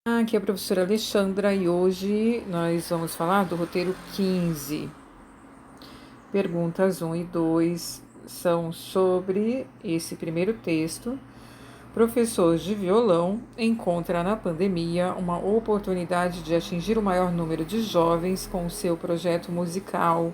Aqui é a professora Alexandra e hoje nós vamos falar do roteiro 15. Perguntas 1 e 2 são sobre esse primeiro texto. Professor de violão encontra na pandemia uma oportunidade de atingir o maior número de jovens com o seu projeto musical.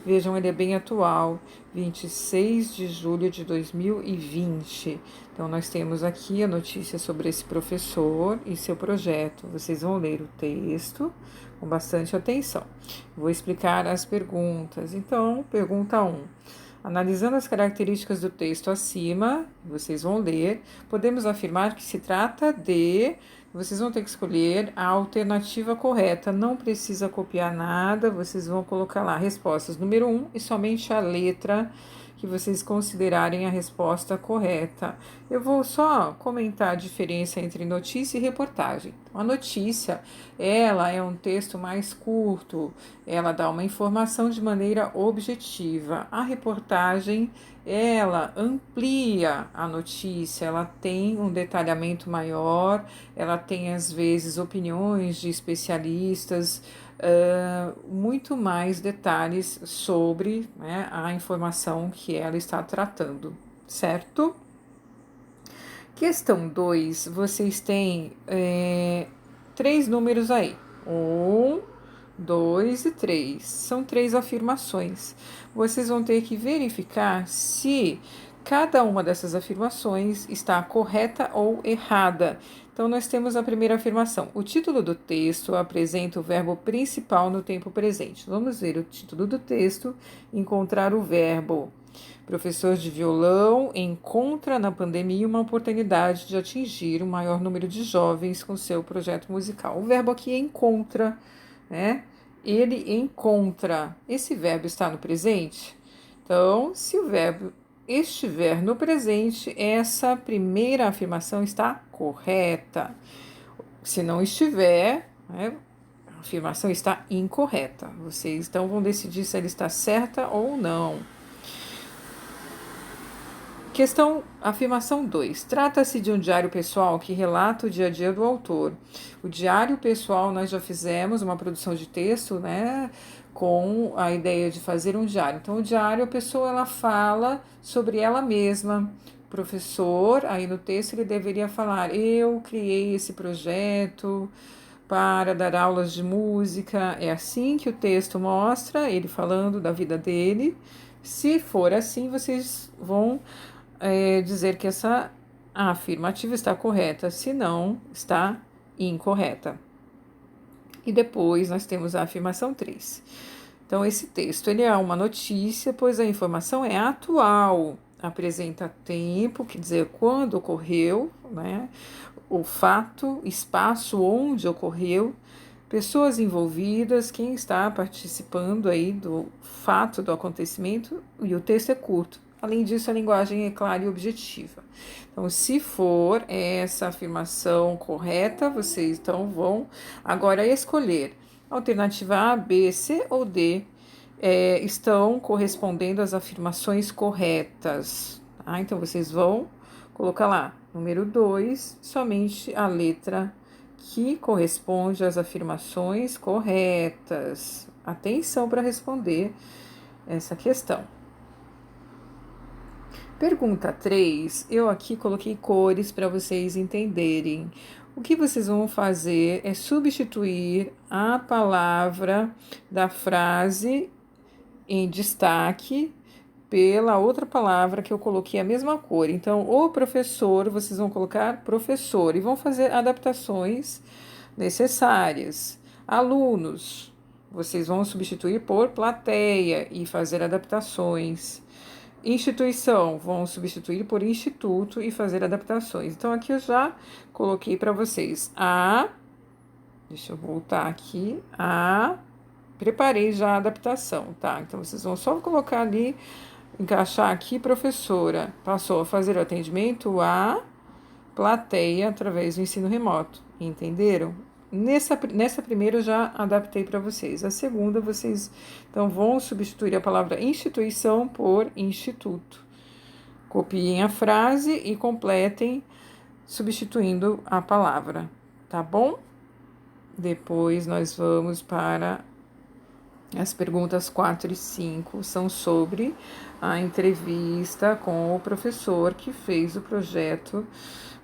Vejam, ele é bem atual, 26 de julho de 2020. Então, nós temos aqui a notícia sobre esse professor e seu projeto. Vocês vão ler o texto com bastante atenção. Vou explicar as perguntas. Então, pergunta 1. Analisando as características do texto acima, vocês vão ler, podemos afirmar que se trata de. Vocês vão ter que escolher a alternativa correta, não precisa copiar nada, vocês vão colocar lá respostas número 1 e somente a letra que vocês considerarem a resposta correta. Eu vou só comentar a diferença entre notícia e reportagem. A notícia, ela é um texto mais curto, ela dá uma informação de maneira objetiva. A reportagem, ela amplia a notícia, ela tem um detalhamento maior, ela tem às vezes opiniões de especialistas, muito mais detalhes sobre, né, a informação que ela está tratando, certo? Questão 2, vocês têm três números aí. 1, 2 e 3. São três afirmações. Vocês vão ter que verificar se cada uma dessas afirmações está correta ou errada. Então, nós temos a primeira afirmação. O título do texto apresenta o verbo principal no tempo presente. Vamos ver o título do texto, encontrar o verbo. Professor de violão encontra na pandemia uma oportunidade de atingir o maior número de jovens com seu projeto musical. O verbo aqui é encontra, né? Ele encontra. Esse verbo está no presente? Então, se o verbo estiver no presente, essa primeira afirmação está correta. Se não estiver, né, a afirmação está incorreta. Vocês então vão decidir se ela está certa ou não. Afirmação 2. Trata-se de um diário pessoal que relata o dia a dia do autor. O diário pessoal, nós já fizemos uma produção de texto, né, com a ideia de fazer um diário. Então, o diário, a pessoa, ela fala sobre ela mesma. O professor, aí no texto, ele deveria falar: eu criei esse projeto para dar aulas de música. É assim que o texto mostra, ele falando da vida dele. Se for assim, vocês vão dizer que essa afirmativa está correta, se não, está incorreta. E depois nós temos a afirmação 3. Então, esse texto ele é uma notícia, pois a informação é atual, apresenta tempo, quer dizer, quando ocorreu, né, o fato, espaço onde ocorreu, pessoas envolvidas, quem está participando aí do fato, do acontecimento, e o texto é curto. Além disso, a linguagem é clara e objetiva. Então, se for essa afirmação correta, vocês então vão agora escolher alternativa A, B, C ou D. Estão correspondendo às afirmações corretas. Tá? Então, vocês vão colocar lá, número 2, somente a letra que corresponde às afirmações corretas. Atenção para responder essa questão. Pergunta 3, eu aqui coloquei cores para vocês entenderem. O que vocês vão fazer é substituir a palavra da frase em destaque pela outra palavra que eu coloquei a mesma cor. Então, o professor, vocês vão colocar professor e vão fazer adaptações necessárias. Alunos, vocês vão substituir por plateia e fazer adaptações. Instituição, vão substituir por instituto e fazer adaptações. Então, aqui eu já coloquei para vocês deixa eu voltar aqui, preparei já a adaptação, tá? Então, vocês vão só colocar ali, encaixar aqui, professora, passou a fazer o atendimento à plateia através do ensino remoto, entenderam? Nessa primeira eu já adaptei para vocês. A segunda, vocês então vão substituir a palavra instituição por instituto. Copiem a frase e completem substituindo a palavra, tá bom? Depois nós vamos para as perguntas 4 e 5, são sobre a entrevista com o professor que fez o projeto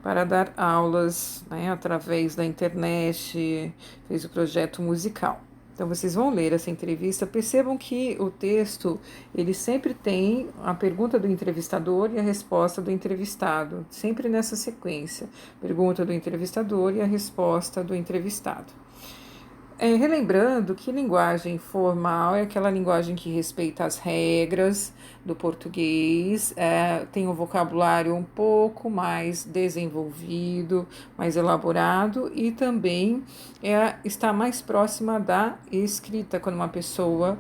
para dar aulas, né, através da internet, fez o projeto musical. Então vocês vão ler essa entrevista, percebam que o texto, ele sempre tem a pergunta do entrevistador e a resposta do entrevistado, sempre nessa sequência, pergunta do entrevistador e a resposta do entrevistado. Relembrando que linguagem formal é aquela linguagem que respeita as regras do português, tem um vocabulário um pouco mais desenvolvido, mais elaborado e também está mais próxima da escrita, quando uma pessoa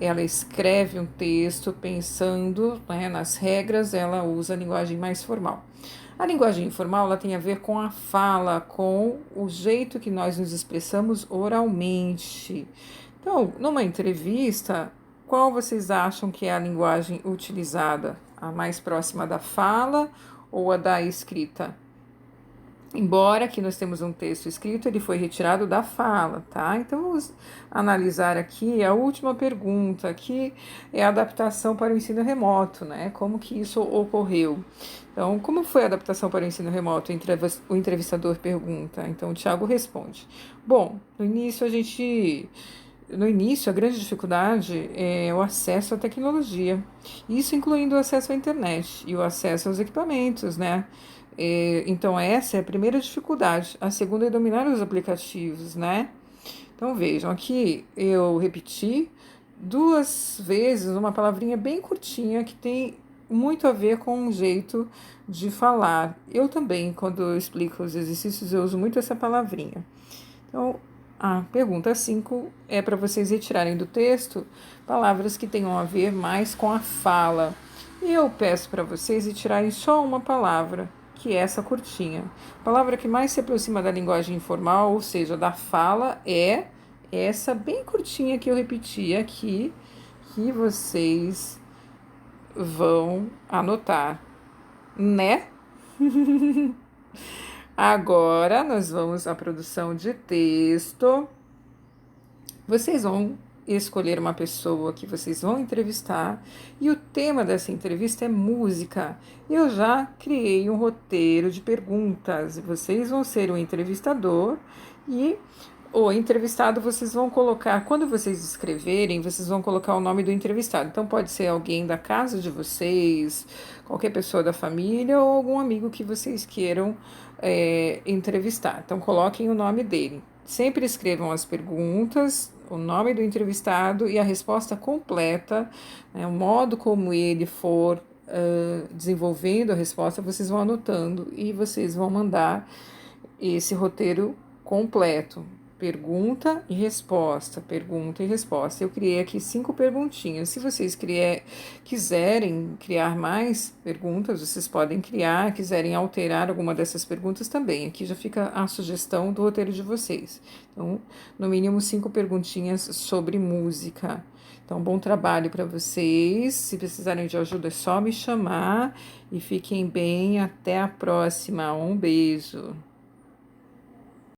ela escreve um texto pensando, né, nas regras, ela usa a linguagem mais formal. A linguagem informal ela tem a ver com a fala, com o jeito que nós nos expressamos oralmente. Então, numa entrevista, qual vocês acham que é a linguagem utilizada? A mais próxima da fala ou a da escrita? Embora aqui nós temos um texto escrito, ele foi retirado da fala, tá? Então vamos analisar aqui a última pergunta, que é a adaptação para o ensino remoto, né? Como que isso ocorreu? Então, como foi a adaptação para o ensino remoto? O entrevistador pergunta, então o Tiago responde. Bom, no início a grande dificuldade é o acesso à tecnologia, isso incluindo o acesso à internet e o acesso aos equipamentos, né? Então, essa é a primeira dificuldade. A segunda é dominar os aplicativos, né? Então, vejam, aqui eu repeti 2 vezes uma palavrinha bem curtinha que tem muito a ver com o jeito de falar. Eu também, quando eu explico os exercícios, eu uso muito essa palavrinha. Então, a pergunta 5 é para vocês retirarem do texto palavras que tenham a ver mais com a fala. E eu peço para vocês retirarem só uma palavra, que é essa curtinha. A palavra que mais se aproxima da linguagem informal, ou seja, da fala, é essa bem curtinha que eu repeti aqui, que vocês vão anotar, né? Agora nós vamos à produção de texto. Vocês vão escolher uma pessoa que vocês vão entrevistar e o tema dessa entrevista é música. Eu já criei um roteiro de perguntas. Vocês vão ser o entrevistador e o entrevistado vocês vão colocar, quando vocês escreverem, vocês vão colocar o nome do entrevistado. Então pode ser alguém da casa de vocês, qualquer pessoa da família ou algum amigo que vocês queiram entrevistar. Então coloquem o nome dele. Sempre escrevam as perguntas, o nome do entrevistado e a resposta completa, né, o modo como ele for desenvolvendo a resposta, vocês vão anotando e vocês vão mandar esse roteiro completo. Pergunta e resposta, pergunta e resposta. Eu criei aqui 5 perguntinhas. Se vocês quiserem criar mais perguntas, vocês podem criar, quiserem alterar alguma dessas perguntas também. Aqui já fica a sugestão do roteiro de vocês. Então, no mínimo 5 perguntinhas sobre música. Então, bom trabalho para vocês. Se precisarem de ajuda, é só me chamar e fiquem bem. Até a próxima. Um beijo.